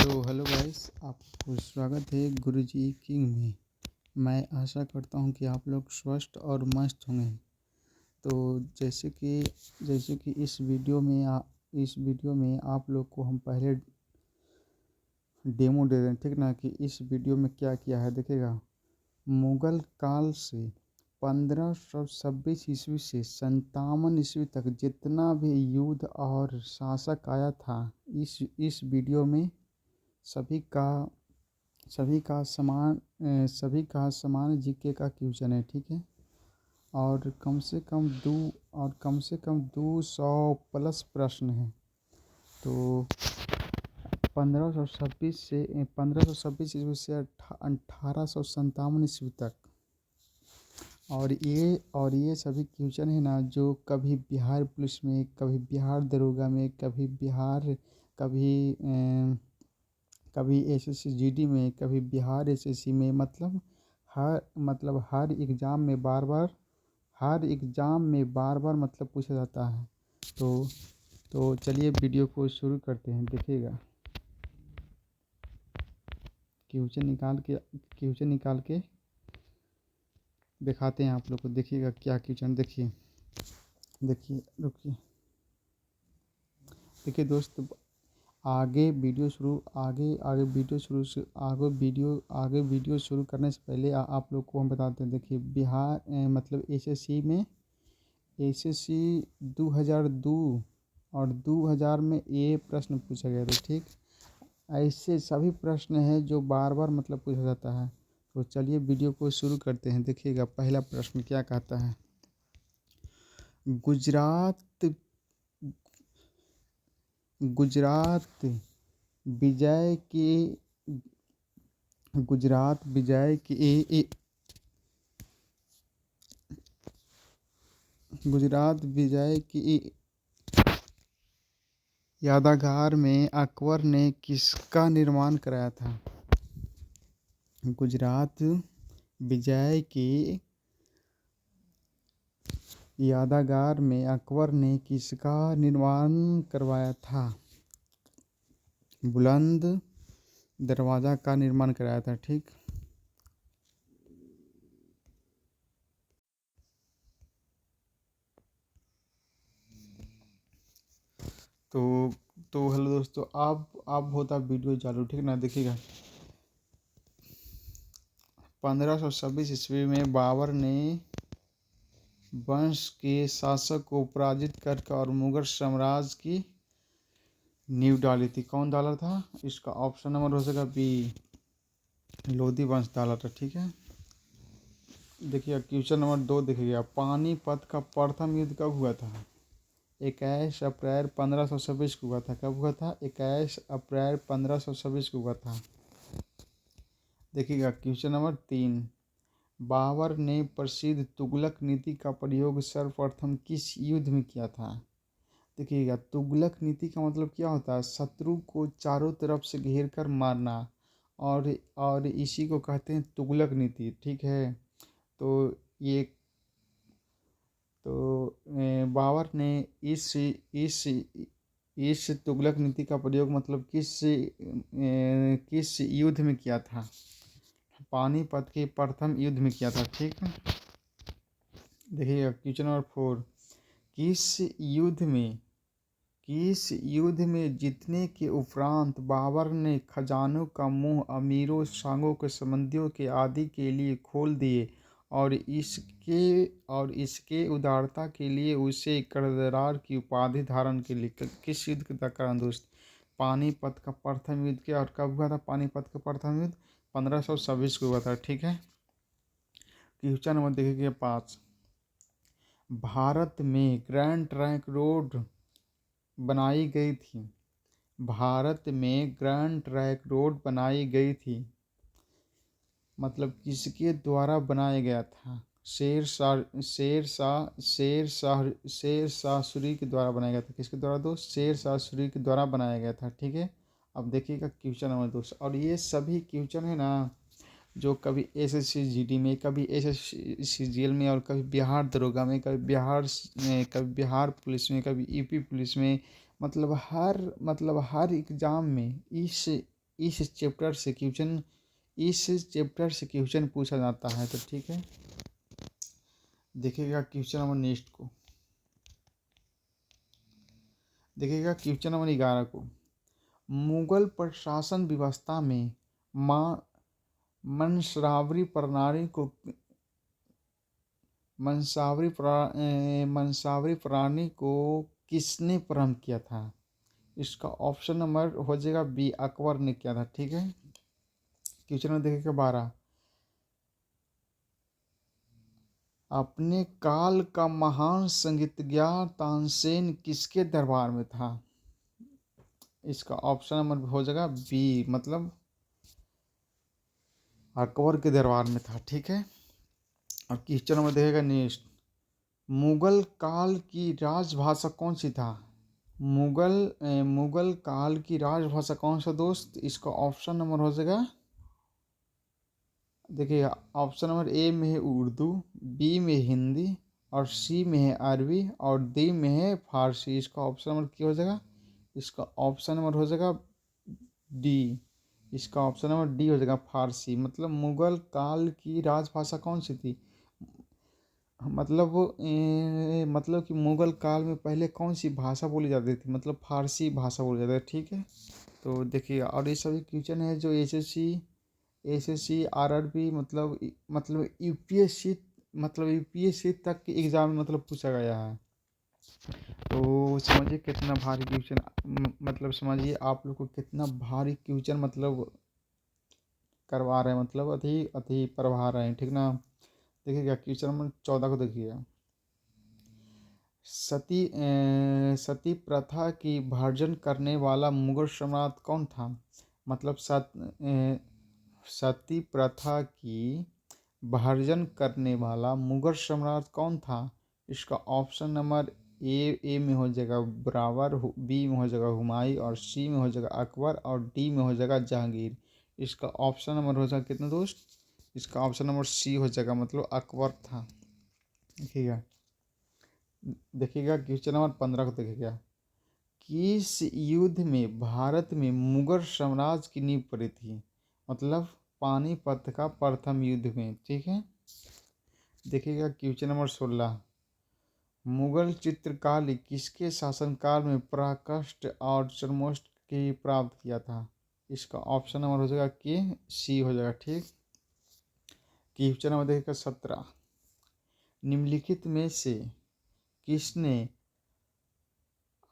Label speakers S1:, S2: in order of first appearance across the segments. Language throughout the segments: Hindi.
S1: तो हेलो गाइस, आपको स्वागत है गुरुजी किंग में। मैं आशा करता हूँ कि आप लोग स्वस्थ और मस्त होंगे। तो जैसे कि इस वीडियो में आप लोग को हम पहले डेमो दे रहे हैं, ठीक ना, कि इस वीडियो में क्या किया है देखिएगा। मुगल काल से 1526 ईस्वी से 57 ईस्वी तक जितना भी युद्ध और शासक आया था, इस वीडियो में सभी का समान जीके का क्वेश्चन है, ठीक है। और कम से कम 200 प्लस प्रश्न हैं। तो 1526 ईस्वी से 1857 ईस्वी तक। और ये सभी क्वेश्चन है ना, जो कभी बिहार पुलिस में, कभी बिहार दरोगा में, कभी एसएससी जीडी में, कभी बिहार एसएससी में, हर एग्ज़ाम में बार बार मतलब पूछा जाता है। तो चलिए वीडियो को शुरू करते हैं। देखिएगा, क्वेश्चन निकाल के दिखाते हैं आप लोग को। देखिएगा क्या क्वेश्चन, देखिए रुकिए। देखिए दोस्त, आगे वीडियो शुरू करने से पहले आप लोग को हम बताते हैं। देखिए बिहार मतलब एसएससी 2002 और 2000 में ये प्रश्न पूछा गया था, ठीक। ऐसे सभी प्रश्न हैं जो बार बार मतलब पूछा जाता है। तो चलिए वीडियो को शुरू करते हैं। देखिएगा पहला प्रश्न क्या कहता है। गुजरात विजय की यादगार में अकबर ने किसका निर्माण कराया था। गुजरात विजय की यादगार में अकबर ने किसका निर्माण करवाया था। बुलंद दरवाज़ा का निर्माण कराया था, ठीक। तो हेलो दोस्तों, अब होता वीडियो चालू, ठीक ना। देखिएगा 1526 ईस्वी में बाबर ने वंश के शासक को पराजित करके और मुगल साम्राज्य की नींव डाली थी। कौन डाला था? इसका ऑप्शन नंबर हो सकेगा बी, लोधी वंश डाला था, ठीक है। देखिए क्वेश्चन नंबर 2 देखिएगा। पानीपत का प्रथम युद्ध कब हुआ था? 21 अप्रैल 1526 को हुआ था। कब हुआ था? 21 अप्रैल 1526 को हुआ था। देखिएगा क्वेश्चन नंबर 3। बाबर ने प्रसिद्ध तुगलक नीति का प्रयोग सर्वप्रथम किस युद्ध में किया था? देखिएगा तुगलक नीति का मतलब क्या होता है? शत्रु को चारों तरफ से घेर कर मारना, और इसी को कहते हैं तुगलक नीति, ठीक है। बाबर ने इस तुगलक नीति का प्रयोग मतलब किस युद्ध में किया था? पानीपत के प्रथम युद्ध में किया था, ठीक है। देखिएगा क्वेश्चन नंबर 4। किस युद्ध में जीतने के उपरांत बाबर ने खजानों का मुंह अमीरों, सांगों के संबंधियों के आदि के लिए खोल दिए, और इसके उदारता के लिए उसे कर्जदार की उपाधि धारण के लिए? किस युद्ध का कारण दोस्त? पानीपत का प्रथम युद्ध। क्या और कब हुआ था पानीपत का प्रथम युद्ध? 1526 को हुआ था, ठीक है। क्वेश्चन नंबर देखिए 5। भारत में ग्रैंड ट्रंक रोड बनाई गई थी, मतलब किसके द्वारा बनाया गया था? शेर शाह सूरी के द्वारा बनाया गया था। किसके द्वारा दोस्त? शेर शाह सूरी के द्वारा बनाया गया था, ठीक है। अब देखिएगा क्वेश्चन नंबर 2। और ये सभी क्वेश्चन है ना, जो कभी एसएससी जीडी में, कभी एसएससी सीजीएल में, और कभी बिहार दरोगा में, कभी बिहार पुलिस में, कभी यूपी पुलिस में, मतलब हर एग्ज़ाम में इस चैप्टर से क्वेश्चन पूछा जाता है। तो ठीक है, देखिएगा क्वेश्चन नंबर नेक्स्ट को, देखिएगा क्वेश्चन नंबर 11 को। मुगल प्रशासन व्यवस्था में मंसावरी प्रणाली को किसने प्रारंभ किया था? इसका ऑप्शन नंबर हो जाएगा बी, अकबर ने किया था। ठीक है, क्वेश्चन नंबर देखिएगा 12। अपने काल का महान संगीतज्ञ तानसेन किसके दरबार में था? इसका ऑप्शन नंबर हो जाएगा बी, मतलब अकबर के दरबार में था। ठीक है, और क्वेश्चन नंबर देखेगा नेक्स्ट। मुगल काल की राजभाषा कौन सी था? मुगल काल की राजभाषा कौन सा दोस्त? इसका ऑप्शन नंबर हो जाएगा, देखिए ऑप्शन नंबर ए में है उर्दू, बी में हिंदी, और सी में है अरबी, और डी में है फारसी। इसका ऑप्शन नंबर क्या हो जाएगा? इसका ऑप्शन नंबर हो जाएगा डी। इसका ऑप्शन नंबर डी हो जाएगा, फारसी। मतलब मुगल काल की राजभाषा कौन सी थी? मतलब कि मुगल काल में पहले कौन सी भाषा बोली जाती थी? मतलब फारसी भाषा बोली जाती है। ठीक है, तो देखिए, और ये सभी क्वेश्चन है जो एसएससी आरआरबी मतलब यूपीएससी तक के एग्जाम में मतलब पूछा गया है। तो समझिए कितना भारी क्वेश्चन, मतलब समझिए आप लोग को कितना भारी क्वेश्चन मतलब करवा रहे हैं, मतलब अति अति पढ़ा रहे हैं। ठीक ना, देखिएगा क्वेश्चन नंबर 14 को देखिएगा। सती प्रथा की भर्जन करने वाला मुगल सम्राट कौन था? मतलब सती प्रथा की भर्जन करने वाला मुगल सम्राट कौन था? इसका ऑप्शन नंबर ए में हो जाएगा बाबर, बी में हो जाएगा हुमायूं, और सी में हो जाएगा अकबर, और डी में हो जाएगा जहांगीर। इसका ऑप्शन नंबर हो जाएगा कितना दोस्त? इसका ऑप्शन नंबर सी हो जाएगा, मतलब अकबर था। देखिएगा क्वेश्चन नंबर 15 को देखिएगा। किस युद्ध में भारत में मुगल साम्राज्य की नींव पड़ी थी? मतलब पानीपत का प्रथम युद्ध में। ठीक है, देखिएगा क्वेश्चन नंबर 16। मुगल चित्रकारी किसके शासनकाल में पराकाष्ठ और चरमोष्ट की प्राप्त किया था? इसका ऑप्शन नंबर हो जाएगा कि सी हो जाएगा। ठीक, क्वेश्चन नंबर देखिएगा 17। निम्नलिखित में से किसने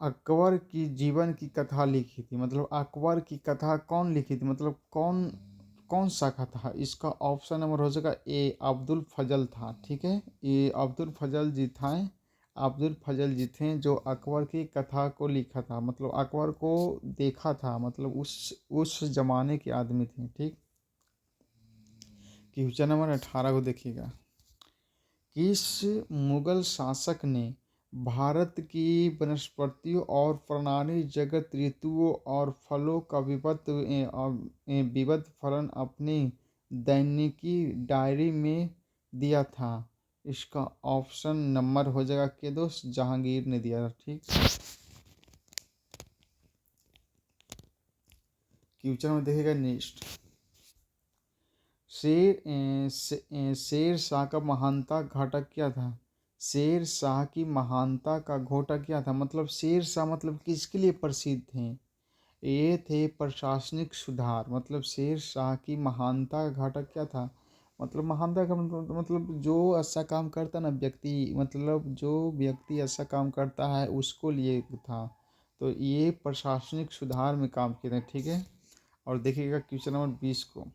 S1: अकबर की जीवन की कथा लिखी थी? मतलब अकबर की कथा कौन लिखी थी? मतलब कौन सा कथा? इसका ऑप्शन नंबर हो जाएगा ए, अब्दुल फजल था। ठीक है, ये अब्दुल फजल जी थे जो अकबर की कथा को लिखा था। मतलब अकबर को देखा था, मतलब उस जमाने के आदमी थे। ठीक, क्वेश्चन नंबर 18 को देखिएगा। किस मुगल शासक ने भारत की वनस्पतियों और प्राणी जगत, ऋतुओं और फलों का विविध फलन अपनी दैनिकी डायरी में दिया था? इसका ऑप्शन नंबर हो जाएगा कि दोस्त जहांगीर ने दिया था। ठीक, क्वेश्चन में देखिएगा नेक्स्ट। शेर शाह का महानता घाटक क्या था? शेर शाह की महानता का घोटक क्या था? मतलब शेर शाह मतलब किसके लिए प्रसिद्ध थे? ये थे प्रशासनिक सुधार। मतलब शेर शाह की महानता का घाटक क्या था? मतलब महानता का मतलब जो अच्छा काम करता ना व्यक्ति, मतलब जो व्यक्ति अच्छा काम करता है उसको लिए था। तो ये प्रशासनिक सुधार में काम किए थे। ठीक है, और देखिएगा क्वेश्चन नंबर 20 को।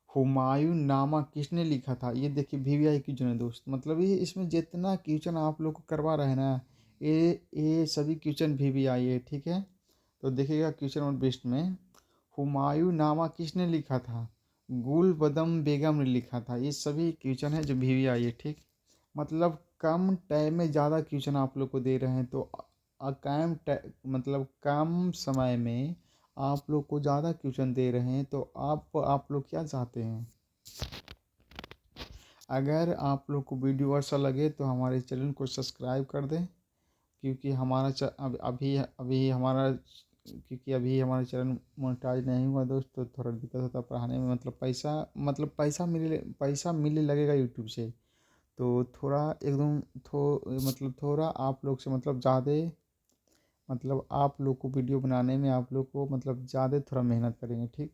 S1: हुमायूं नामा किसने लिखा था? ये देखिए वीवीआई क्वेश्चन है दोस्त। मतलब ये इसमें जितना क्वेश्चन आप लोग को करवा रहे हैं ना, ये सभी क्वेश्चन वीवीआई है। ठीक है, तो देखिएगा क्वेश्चन नंबर 20 में हुमायूं नामा किसने लिखा था? गुलबदम बेगम ने लिखा था। ये सभी क्वेश्चन है जो वीवीआई है। ठीक, मतलब कम टाइम में ज़्यादा क्वेश्चन आप लोग को दे रहे हैं, तो मतलब कम समय में आप लोग को ज़्यादा क्वेश्चन दे रहे हैं, तो आप लोग क्या चाहते हैं? अगर आप लोग को वीडियो अच्छा लगे तो हमारे चैनल को सब्सक्राइब कर दें, क्योंकि हमारा अभी हमारा क्योंकि अभी हमारा चैनल मोनेटाइज नहीं हुआ दोस्त, तो थोड़ा दिक्कत होता है पढ़ाने में। पैसा मिलने लगेगा यूट्यूब से, तो थोड़ा एकदम थोड़ा आप लोग से ज़्यादा आप लोग को वीडियो बनाने में आप लोग को ज़्यादा थोड़ा मेहनत करेंगे, ठीक।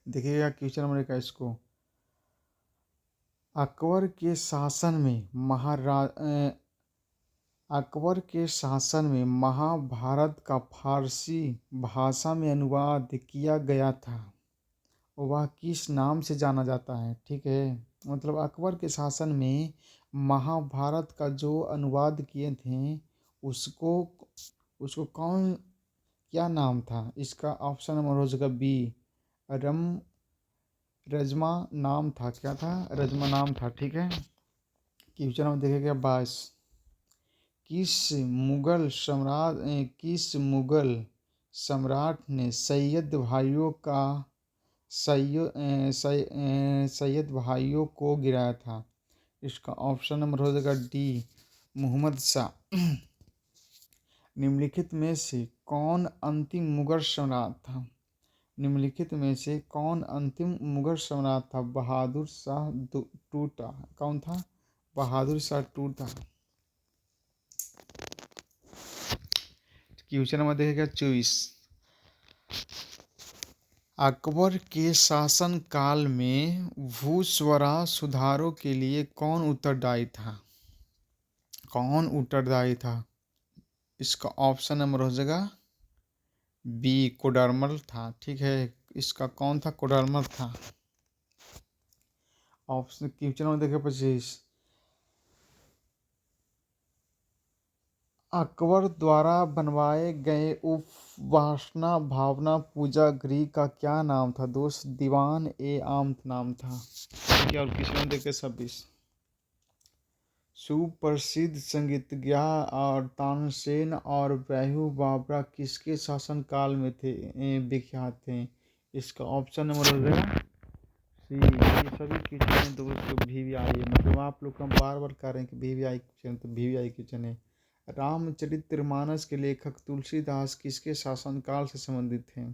S1: देखिएगा क्वेश्चन नंबर 21 को। अकबर के शासन में महाभारत का फारसी भाषा में अनुवाद किया गया था, वह किस नाम से जाना जाता है, ठीक है। अकबर के शासन में महाभारत का जो अनुवाद किए थे, उसको उसको क्या नाम था। इसका ऑप्शन नंबर हो जाएगा बी, रजमा नाम था। क्या था? रजमा नाम था, ठीक है। क्वेश्चन में देखेगा 22। किस मुगल सम्राट ने सैयद भाइयों को गिराया था। इसका ऑप्शन नंबर हो जाएगा डी, मोहम्मद शाह। निम्नलिखित में से कौन अंतिम मुगल सम्राट था? बहादुर शाह टूटा। कौन था? बहादुर शाह टूटा। क्वेश्चन नंबर देखेगा 24। अकबर के शासन काल में भूस्वरा सुधारों के लिए कौन उत्तरदायी था? इसका ऑप्शन नंबर हो जाएगा बी, कोडरमल था, ठीक है। इसका कौन था? कोडरमल था। ऑप्शन क्वेश्चन नंबर देखिए 25। अकबर द्वारा बनवाए गए उपासना भावना पूजा गृह का क्या नाम था दोस्त? दीवान ए आम नाम था, ठीक है। और क्वेश्चन नंबर देखिए 26। सुप्रसिद्ध संगीतज्ञ और तानसेन और बैहू बाबरा किसके शासनकाल में विख्यात थे? इसका ऑप्शन नंबर हो गया सी। ये सभी क्वेश्चन दोस्तों VVI है, आप लोग हम बार बार कह रहे हैं कि VVI क्वेश्चन, तो VVI क्वेश्चन है। रामचरितमानस के लेखक तुलसीदास किसके शासनकाल से संबंधित थे?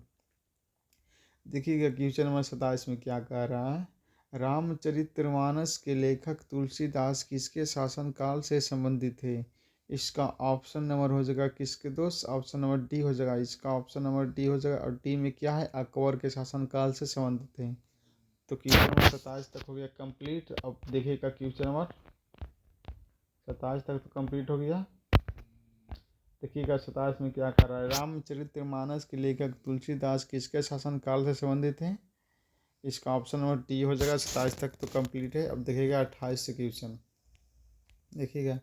S1: देखिएगा क्वेश्चन नंबर 27 में क्या कह रहा है। रामचरितमानस के लेखक तुलसीदास किसके शासनकाल से संबंधित थे? इसका ऑप्शन नंबर हो जाएगा किसके दोस्त? ऑप्शन नंबर डी हो जाएगा। इसका ऑप्शन नंबर डी हो जाएगा, और डी में क्या है? अकबर के शासनकाल से संबंधित है। तो क्वेश्चन नंबर 27 तक हो गया कंप्लीट। अब देखिएगा क्वेश्चन नंबर 27 तक तो कंप्लीट हो गया। देखिएगा 27 में क्या कर रहा है। रामचरितमानस के लेखक तुलसीदास किसके शासनकाल से संबंधित हैं? इसका ऑप्शन नंबर डी हो जाएगा। 27 तक तो कंप्लीट है। अब देखिएगा 28 से क्वेश्चन। देखिएगा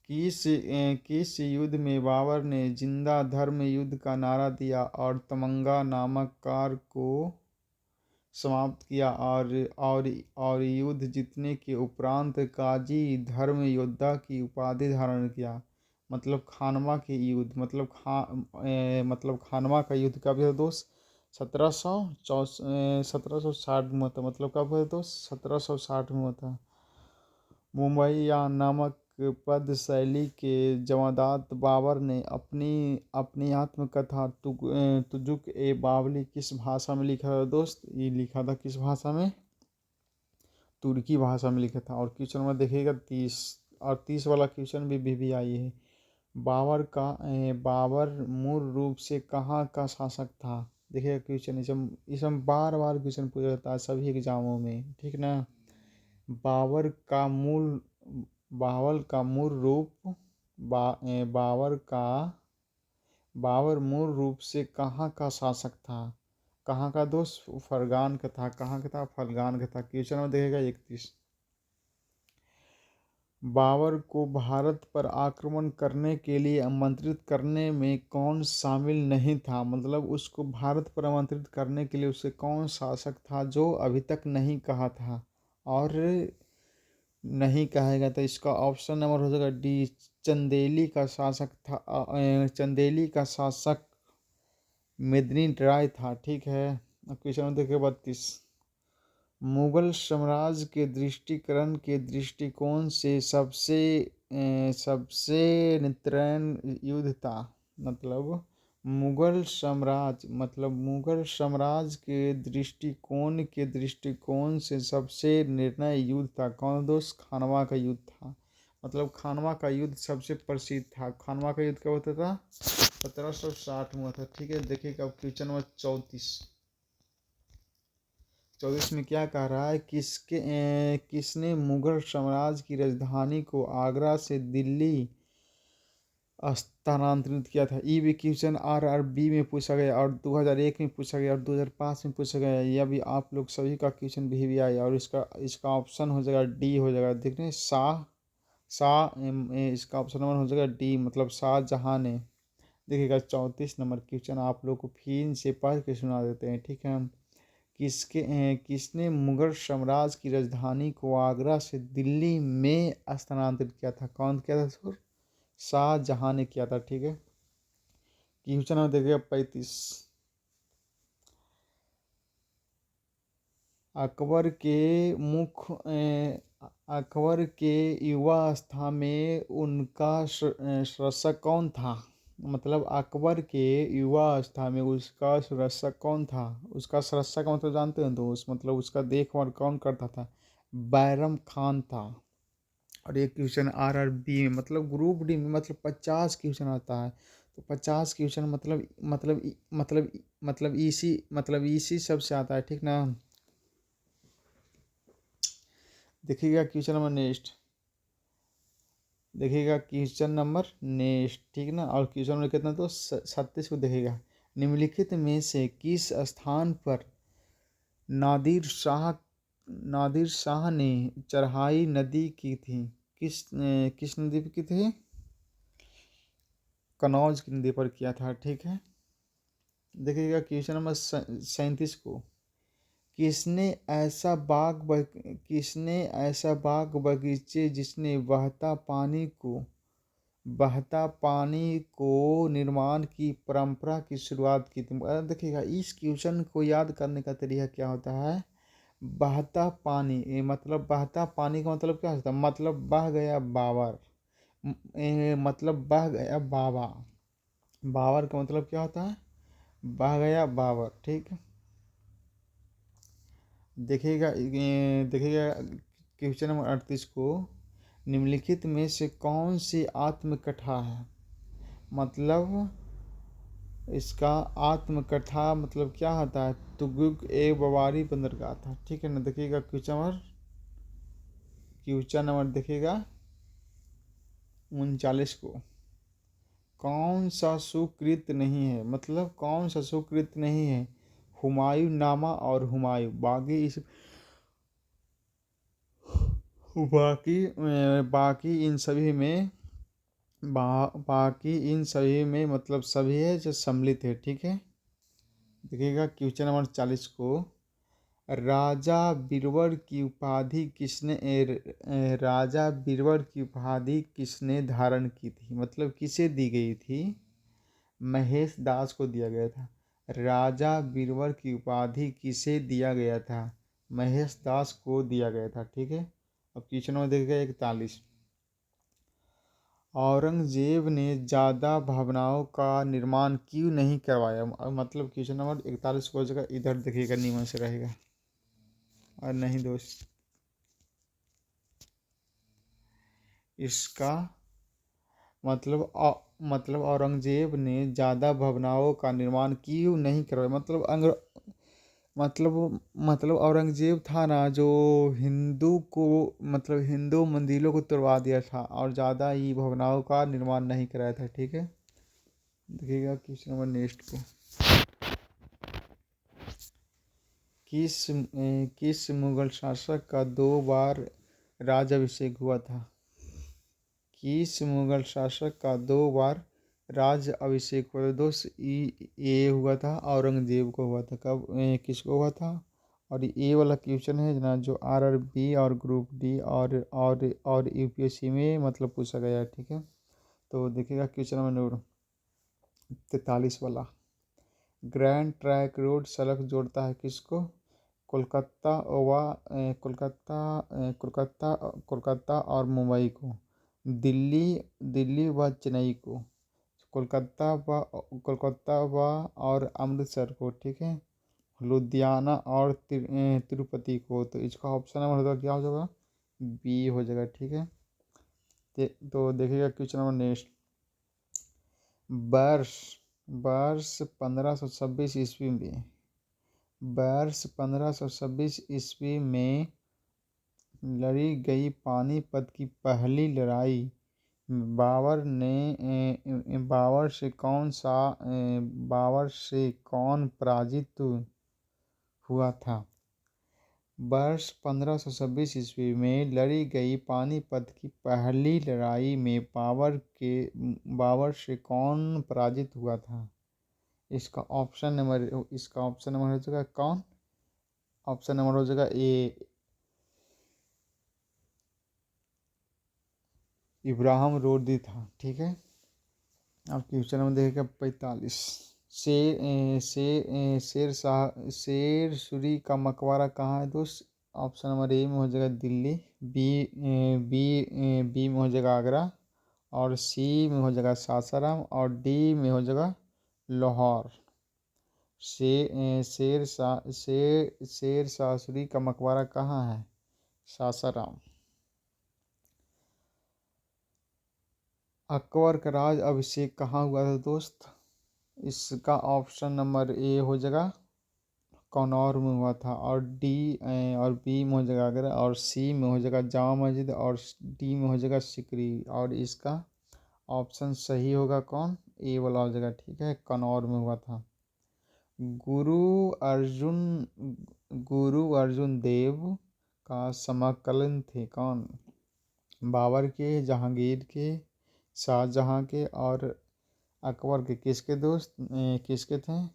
S1: किस युद्ध में बाबर ने जिंदा धर्म युद्ध का नारा दिया और तमंगा नामक कार को समाप्त किया, और युद्ध जीतने के उपरांत काजी धर्म योद्धा की उपाधि धारण किया? खानवा के युद्ध, खानवा का युद्ध कब हुआ दोस्त? 1760 में हुआ था। कब हुआ दोस्त? 1760 में हुआ था। मुंबई या नामक पद शैली के जमादार बाबर ने अपनी आत्मकथा तुजुक ए बावली किस भाषा में लिखा था दोस्त? ये लिखा था किस भाषा में? तुर्की भाषा में लिखा था। और क्वेश्चन नंबर देखिएगा 30, और 30 वाला क्वेश्चन भी आई है। बाबर मूल रूप से कहाँ का शासक था? देखिएगा क्वेश्चन इसमें बार बार क्वेश्चन पूछा जाता है सभी एग्जामों में, ठीक ना। बाबर का मूल रूप बाबर मूल रूप से कहाँ का शासक था? कहाँ का दोस्त? फरगान का था। कहाँ का था? फरगान का था। क्वेश्चन में देखेगा 31। बाबर को भारत पर आक्रमण करने के लिए आमंत्रित करने में कौन शामिल नहीं था? उसको भारत पर आमंत्रित करने के लिए उसे कौन शासक था जो अभी तक नहीं कहा था और नहीं कहेगा? तो इसका ऑप्शन नंबर हो जाएगा डी, चंदेली का शासक था। चंदेली का शासक मेदिनी राय था, ठीक है। क्वेश्चन नंबर देखिए 32। मुगल साम्राज्य के दृष्टिकरण के दृष्टिकोण से सबसे नेत्रहीन युद्ध था? मतलब मुगल साम्राज्य के दृष्टिकोण से सबसे निर्णय युद्ध था कौन दोस्त? खानवा का युद्ध था। मतलब खानवा का युद्ध सबसे प्रसिद्ध था। खानवा का युद्ध कब होता था? 1760 में हुआ था। ठीक है, देखिएगा अब क्वेश्चन नंबर 34 में क्या कह रहा है? किसने मुगल साम्राज्य की राजधानी को आगरा से दिल्ली स्थानांतरित किया था? ई भी क्वेश्चन RRB में पूछा गया और 2001 में पूछा गया और 2005 में पूछा गया। यह भी आप लोग सभी का क्वेश्चन भी आया और इसका ऑप्शन हो जाएगा डी हो जाएगा। देख रहे हैं इसका ऑप्शन नंबर हो जाएगा डी, मतलब शाहजहां ने। देखिएगा 34 नंबर क्वेश्चन आप लोग को फिर से पढ़ के सुना देते हैं। ठीक है, किसने मुगल साम्राज्य की राजधानी को आगरा से दिल्ली में स्थानांतरित किया था? कौन किया था सर? शाहजहां ने किया था। ठीक है, क्वेश्चन नंबर देखिएगा 35। अकबर के युवावस्था में उनका शासक कौन था? मतलब अकबर के युवावस्था में उसका शासक कौन था? उसका शासक का मतलब जानते हैं दोस्त? मतलब उसका देखभाल कौन करता था? बैरम खान था। और ये क्वेश्चन RRB में मतलब ग्रुप डी में मतलब 50 क्वेश्चन आता है। तो 50 क्वेश्चन मतलब इसी सब से आता है। ठीक ना? देखिएगा क्वेश्चन नंबर नेक्स्ट। ठीक ना? और क्वेश्चन नंबर कितना? तो 37 को देखिएगा। निम्नलिखित में से किस स्थान पर नादिर शाह ने चढ़ाई नदी की थी? किस नदी पर की थी? कनौज की नदी पर किया था। ठीक है, देखिएगा क्वेश्चन नंबर 37 को। किसने ऐसा बाग बगीचे जिसने बहता पानी को निर्माण की परंपरा की शुरुआत की थी? देखिएगा इस क्वेश्चन को याद करने का तरीका क्या होता है? बहता पानी, मतलब बहता पानी का मतलब क्या होता है? मतलब बह गया बावर, मतलब बह गया बाबा। बावर का मतलब क्या होता है? बह गया बावर। ठीक है, देखिएगा क्वेश्चन नंबर 38 को। निम्नलिखित में से कौन सी आत्मकथा है? मतलब इसका आत्मकथा मतलब क्या होता है? तुगुक ए बवारी बंदरगाह था। ठीक है ना? देखिएगा क्वेश्चन नंबर देखिएगा 39 को। कौन सा सुकृत नहीं है? मतलब कौन सा सुकृत नहीं है? हुमायूं नामा और हुमायूं बाकी इन सभी में मतलब सभी है जो सम्मिलित है। ठीक है, देखिएगा क्वेश्चन नंबर 40 को। राजा बीरबल की उपाधि किसने धारण की थी? मतलब किसे दी गई थी? महेश दास को दिया गया था। राजा बीरबल की उपाधि किसे दिया गया था? महेश दास को दिया गया था। ठीक है, अब क्वेश्चन नंबर देखिएगा 41। औरंगजेब ने ज़्यादा भवनों का निर्माण क्यों नहीं करवाया? मतलब क्वेश्चन नंबर 41 को जगह इधर देखिएगा, नियम से रहेगा और नहीं दोस्त। इसका मतलब औरंगजेब ने ज़्यादा भवनों का निर्माण क्यों नहीं करवाया? मतलब औरंगजेब था ना जो हिंदू मंदिरों को तोड़वा दिया था और ज़्यादा ही भवनों का निर्माण नहीं कराया था। ठीक है, देखिएगा क्वेश्चन नंबर नेक्स्ट को। किस मुगल शासक का 2 बार राज्याभिषेक हुआ था? किस मुगल शासक का 2 बार राज्य अभिषेक हुआ था दोस्त? ये हुआ था औरंगजेब को हुआ था। कब किसको हुआ था? और ये वाला क्वेश्चन है ना जो RRB और ग्रुप डी और UPSC में मतलब पूछा गया है। ठीक है, तो देखिएगा क्वेश्चन नंबर 43 वाला। ग्रैंड ट्रैंक रोड सड़क जोड़ता है किसको? कोलकाता और मुंबई को, दिल्ली व चेन्नई को, कोलकाता व और अमृतसर को, ठीक है, लुधियाना और तिरुपति को। तो इसका ऑप्शन नंबर होगा क्या हो जाएगा, बी हो जाएगा, ठीक है। तो देखिएगा क्वेश्चन नंबर नेक्स्ट। वर्ष वर्ष 1526 ईस्वी में वर्ष 1526 ईस्वी में लड़ी गई पानीपत की पहली लड़ाई बाबर से कौन पराजित हुआ था। वर्ष 1526 ईस्वी में लड़ी गई पानीपत की पहली लड़ाई में बाबर से कौन पराजित हुआ था। इसका ऑप्शन नंबर हो जाएगा कौन, ऑप्शन नंबर हो जाएगा ए, इब्राहिम लोदी था, ठीक है। अब क्वेश्चन नंबर देखिएगा 45। शेर सूरी का मकबरा कहाँ है दोस्त। ऑप्शन नंबर ए में हो जाएगा दिल्ली, बी में हो जाएगा आगरा, और सी में हो जाएगा सासाराम, और डी में हो जाएगा लाहौर। शेर शाह सूरी का मकबरा कहाँ है, सासाराम। अकबर का राज अभिषेक कहाँ हुआ था दोस्त। इसका ऑप्शन नंबर ए हो जाएगा कनौर में हुआ था, और बी में हो जाएगा आगरा, और सी में हो जाएगा जामा मस्जिद, और डी में हो जाएगा सिकरी। और इसका ऑप्शन सही होगा कौन, ए वाला हो जाएगा, ठीक है, कनौर में हुआ था। गुरु अर्जुन देव का समकालीन थे कौन। बाबर के, जहांगीर के, शाहजहां के और अकबर के, किसके दोस्त किसके थे,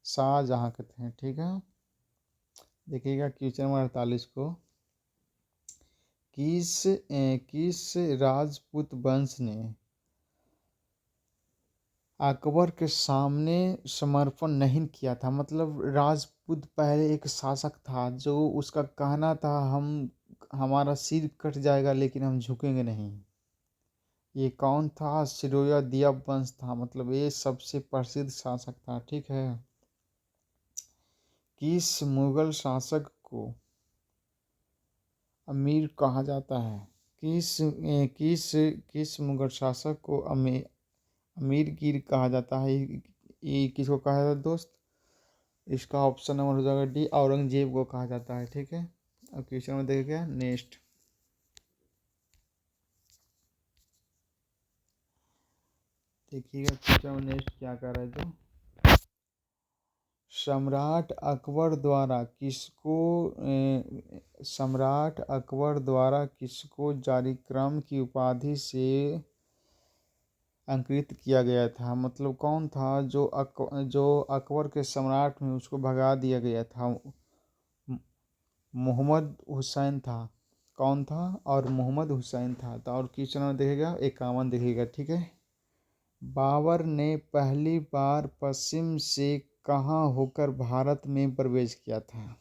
S1: शाहजहां के थे, ठीक है। देखिएगा क्वेश्चन नंबर 48 को। किस राजपूत वंश ने अकबर के सामने समर्पण नहीं किया था। मतलब राजपूत पहले एक शासक था जो उसका कहना था हमारा सिर कट जाएगा लेकिन हम झुकेंगे नहीं। ये कौन था, सिरोया वंश था, मतलब ये सबसे प्रसिद्ध शासक था, ठीक है। किस मुगल शासक को अमीर कहा जाता है। किस मुगल शासक को अमीरगीर कहा जाता है। ये किसको कहा जाता है दोस्त। इसका ऑप्शन नंबर हो जाएगा डी, औरंगजेब को कहा जाता है, ठीक है। अब क्वेश्चन में देखिए नेक्स्ट। देखिएगा क्वेश्चन में नेक्स्ट क्या कर रहा है जो। सम्राट अकबर द्वारा किसको जारिक्रम की उपाधि से अंकित किया गया था। मतलब कौन था जो अकबर के सम्राट में उसको भगा दिया गया था। मोहम्मद हुसैन था, कौन था, और मोहम्मद हुसैन था। तो और क्वेश्चन में देखेगा 51 देखिएगा, ठीक है। बाबर ने पहली बार पश्चिम से कहाँ होकर भारत में प्रवेश किया था।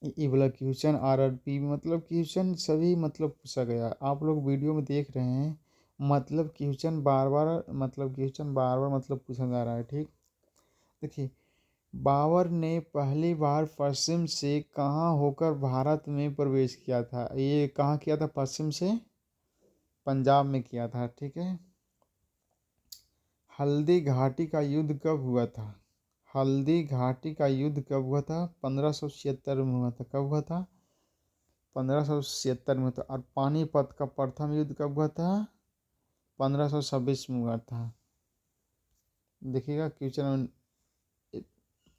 S1: ये वाला क्वेश्चन RRB मतलब क्वेश्चन सभी मतलब पूछा गया। आप लोग वीडियो में देख रहे हैं, मतलब क्वेश्चन बार बार मतलब पूछा जा रहा है, ठीक। देखिए, बाबर ने पहली बार पश्चिम से कहाँ होकर भारत में प्रवेश किया था। ये कहाँ किया था, पश्चिम से पंजाब में किया था, ठीक है। हल्दी घाटी का युद्ध कब हुआ था। 1576 में हुआ था। कब हुआ था, 1576 में था। और पानीपत का प्रथम युद्ध कब हुआ था, 1526 में हुआ था। देखिएगा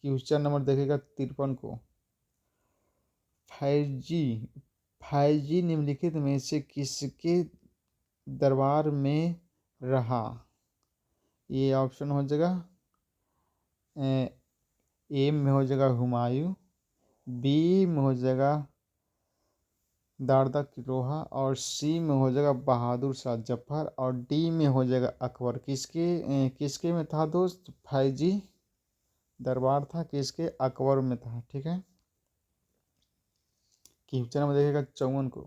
S1: क्वेश्चन नंबर देखिएगा 53 को। फैजी निम्नलिखित में से किसके दरबार में रहा। ये ऑप्शन हो जाएगा ए में हो जाएगा हुमायूं, बी में हो जाएगा दारदा किरोहा, और सी में हो जाएगा बहादुर शाह जफर, और डी में हो जाएगा अकबर। किसके में था दोस्त, फैजी दरबार था किसके, अकबर में था, ठीक है। क्वेश्चन में देखेगा 54 को।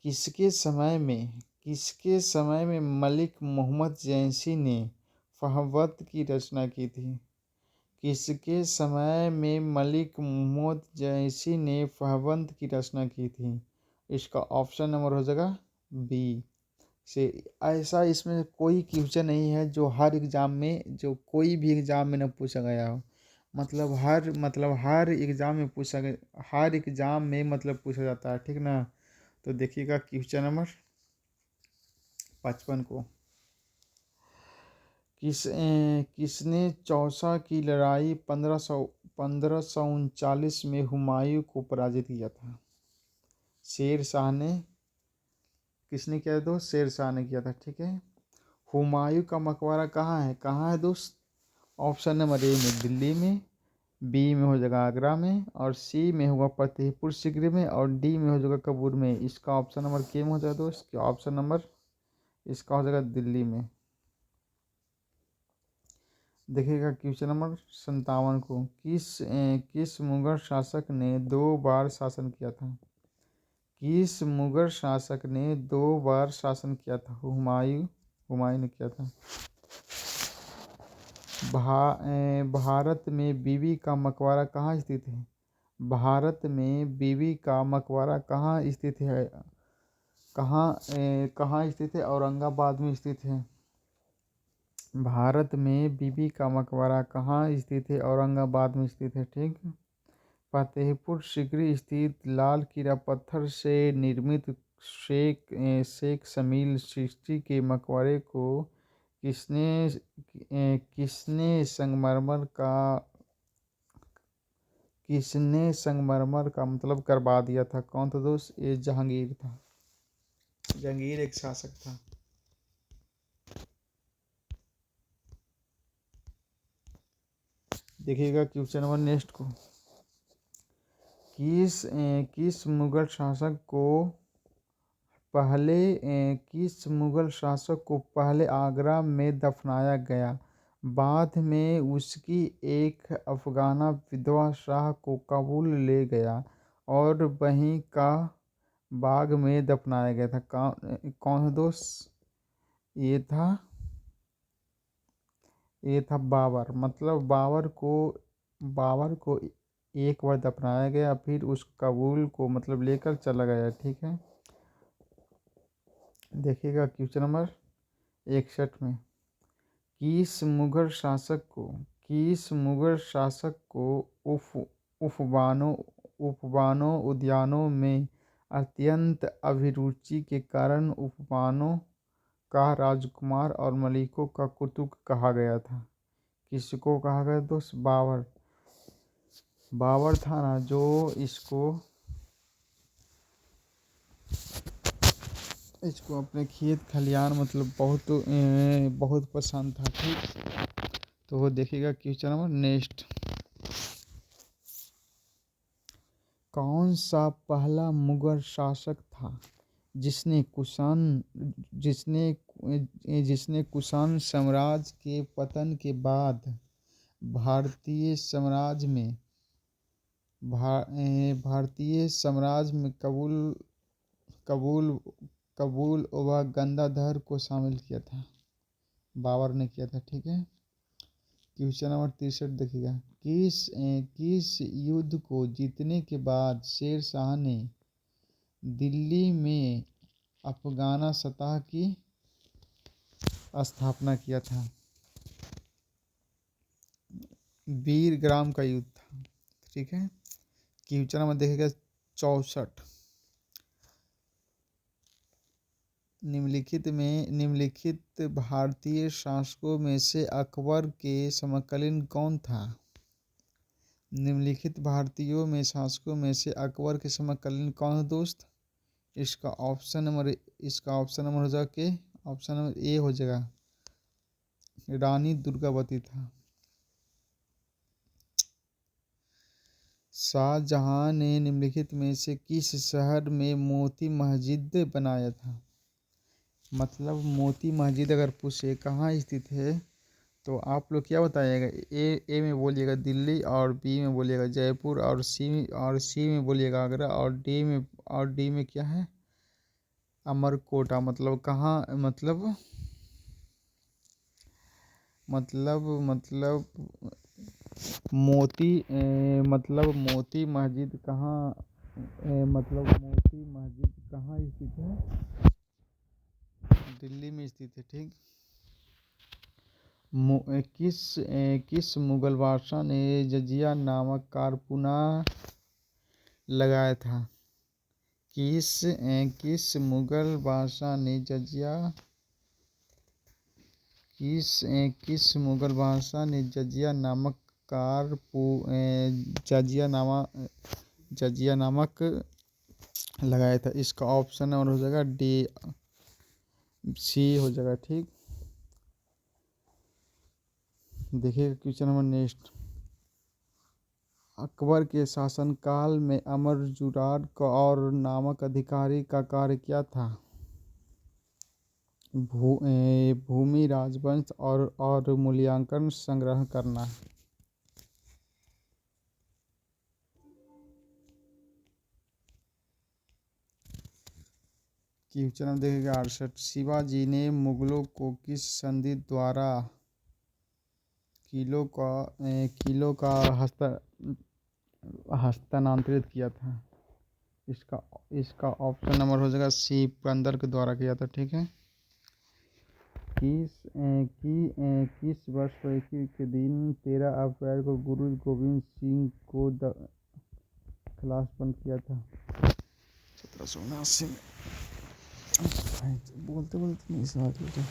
S1: किसके समय में किसके समय में मलिक मोहम्मद जैसी ने फ़हवत की रचना की थी? किसके समय में मलिक मोहम्मद जैसी ने फ़हवंत की रचना की थी? इसका ऑप्शन नंबर हो जाएगा बी से। ऐसा इसमें कोई क्वेश्चन नहीं है जो हर एग्ज़ाम में, जो कोई भी एग्ज़ाम में न पूछा गया हो। मतलब हर एग्ज़ाम में पूछा गया, हर एग्ज़ाम में मतलब पूछा जाता है, ठीक ना। तो देखिएगा क्वेश्चन नंबर 55 को। किसने चौसा की लड़ाई 1539 में हुमायूं को पराजित किया था? शेर शाह ने, किसने किया दोस्त? शेर शाह ने किया था, ठीक है। हुमायूं का मकबरा कहाँ है दोस्त? ऑप्शन नंबर ए में दिल्ली में, बी में हो जाएगा आगरा में, और सी में होगा फतेहपुर सीकरी में, और डी में हो जाएगा काबुल में। इसका ऑप्शन नंबर के में हो जाएगा दोस्त? ऑप्शन नंबर इसका हो जाएगा दिल्ली में। देखिएगा क्वेश्चन नंबर 57 को। किस मुगल शासक ने 2 बार शासन किया था? किस मुगल शासक ने 2 बार शासन किया था? हुमायूं ने किया था। भारत में बीबी का मकबरा कहाँ स्थित है? भारत में बीबी का मकबरा कहाँ स्थित है? कहाँ स्थित है? औरंगाबाद में स्थित है। भारत में बीबी का मकबरा कहाँ स्थित है? औरंगाबाद में स्थित है, ठीक। फतेहपुर सीकरी स्थित लाल किला पत्थर से निर्मित शेख शमील चिश्ती के मकबरे को किसने संगमरमर का मतलब करवा दिया था? कौन था दोस्त? ये जहांगीर था। जहांगीर एक शासक था। देखिएगा क्वेश्चन नंबर नेक्स्ट को। किस मुगल शासक को पहले आगरा में दफनाया गया, बाद में उसकी एक अफगाना विधवा शाह को काबुल ले गया और वहीं का बाग में दफनाया गया था? कौन है दोस्त? ये था बाबर। मतलब बाबर को एक बार दफनाया गया, फिर उस काबुल को मतलब लेकर चला गया, ठीक है। देखिएगा क्वेश्चन नंबर 61 में। किस मुगल शासक को उपवनों उद्यानों में अत्यंत अभिरुचि के कारण उपवनों का राजकुमार और मलिकों का कुतुब कहा गया था? किसको कहा गया दोस्त? बाबर था ना, जो इसको अपने खेत खलियान मतलब बहुत पसंद था, ठीक। तो वो देखिएगा क्वेश्चन नंबर नेक्स्ट। कौन सा पहला मुगल शासक था जिसने कुषाण साम्राज्य के पतन के बाद भारतीय साम्राज्य में कबूल व गंगाधर को शामिल किया था? बाबर ने किया था, ठीक है। क्वेश्चन नंबर 63 देखिएगा। किस युद्ध को जीतने के बाद शेर शाह ने दिल्ली में अफगाना सत्ता की स्थापना किया था? वीरग्राम का युद्ध था, ठीक है। क्वेश्चन नंबर देखिएगा 64। निम्नलिखित भारतीय शासकों में से अकबर के समकालीन कौन था? निम्नलिखित भारतीयों में शासकों में से अकबर के समकालीन कौन है दोस्त? इसका ऑप्शन नंबर हो जाएगा के ऑप्शन नंबर ए हो जाएगा, रानी दुर्गावती था। शाहजहां ने निम्नलिखित में से किस शहर में मोती मस्जिद बनाया था? मतलब मोती मस्जिद अगर पूछे कहाँ स्थित है तो आप लोग क्या बताइएगा? ए में बोलिएगा दिल्ली, और बी में बोलिएगा जयपुर, और सी में बोलिएगा आगरा, और डी में क्या है? अमरकोटा मतलब कहाँ, मतलब मोती मोती मस्जिद कहाँ, मोती मस्जिद कहाँ स्थित है? दिल्ली में स्थित है, ठीक। किस मुगल बादशाह ने जजिया नामक कारपुना लगाया था? किस मुगल बादशाह ने जजिया नामक जजिया नामक लगाया था? इसका ऑप्शन नंबर हो जाएगा डी, सी हो जाएगा, ठीक। देखिए क्वेश्चन नंबर नेक्स्ट। अकबर के शासनकाल में अमर जुराद और नामक अधिकारी का कार्य क्या था? भूमि राजवंश और मूल्यांकन संग्रह करना। क्वेश्चन नंबर देखिएगा 68। शिवाजी ने मुगलों को किस संधि द्वारा किलों का हस्तांतरित किया था? इसका ऑप्शन नंबर हो जाएगा सी, पुरंदर के द्वारा किया था, ठीक है। किस वर्ष परीक्षा के दिन 13 अप्रैल को गुरु गोविंद सिंह को खिलाफ बंद किया था? 1779 में। बोलते बोलते नहीं समझ लेते।